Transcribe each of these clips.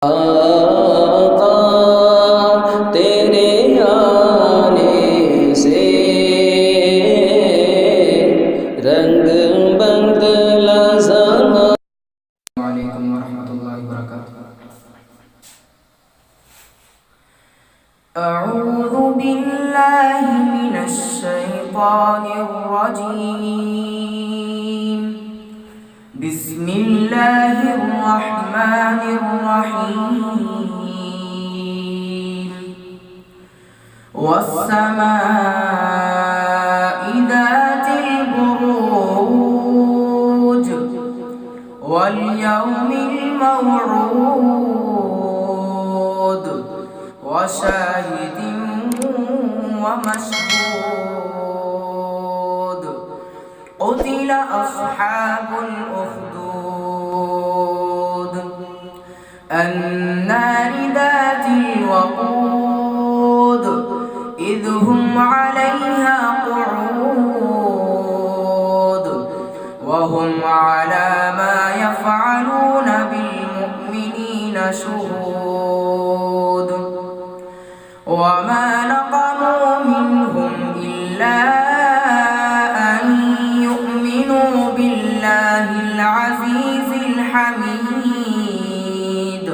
आका तेरे आने से रंग बदला ज़माना। वालेकुम वरहमतुल्लाहि वबरकातुह। अऊज़ु बिल्लाहि मिनश शैतानिर रजीम। बिस्मिल्लाहिर रहमानिर रहीम। वस्समाइ ज़ातिल बुरूज वल यौमिल मौऊद वशाहिदिन वमशहूद। क़ुतिल अस्हाबुल उख़्दूद अन्नारि ज़ातिल वक़ूद इज़ हुम अलैहा क़ुऊद वहुम अला मा यफ़अलून बिल्मुमिनीन शुहूद। वमा नक़मू मिन्हुम इल्ला अन यु'मिनू बिल्लाहिल अज़ीज़िल हमीद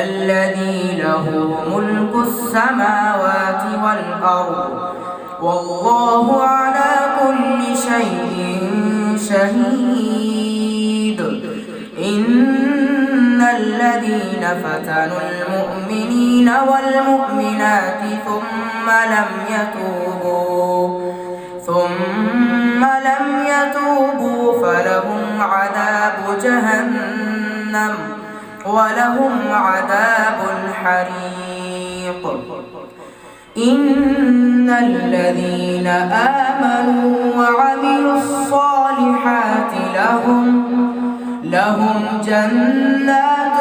अल्लज़ी लहू मुल्कुस समावाति वल अर्द वल्लाहु अला कुल्लि शैइन शहीद। इन्नल्लज़ीन फतनुल मुअ्मिनीना वल मुअ्मिनाति ثم لم يتوبوا فلهم عذاب جهنم ولهم عذاب الحريق. إن الذين آمنوا وعملوا الصالحات لهم جنات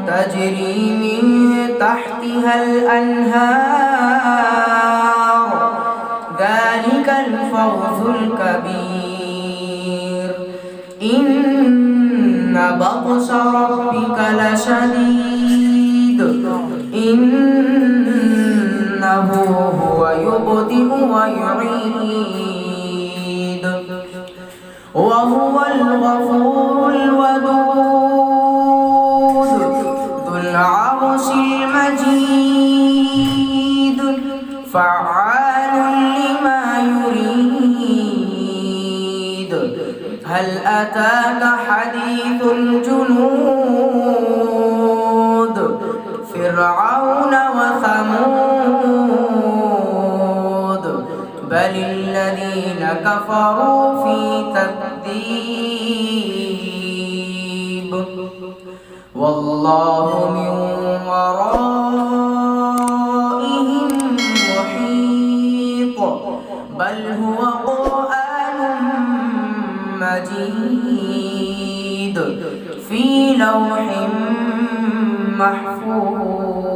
تجري من تحتها الأنهار ذلك الفوز الكبير. إن بطش ربك لشديد إنه هو يبدئ ويعيد وهو الغفور الودود ذو العرش المجيد فعال لما يريد. هل أتاك حديث الجنود فرعون وثمود بل الذين كفروا في تكذيب والله من ورائهم محيط بل هو قرآن مجيد في لوح محفوظ.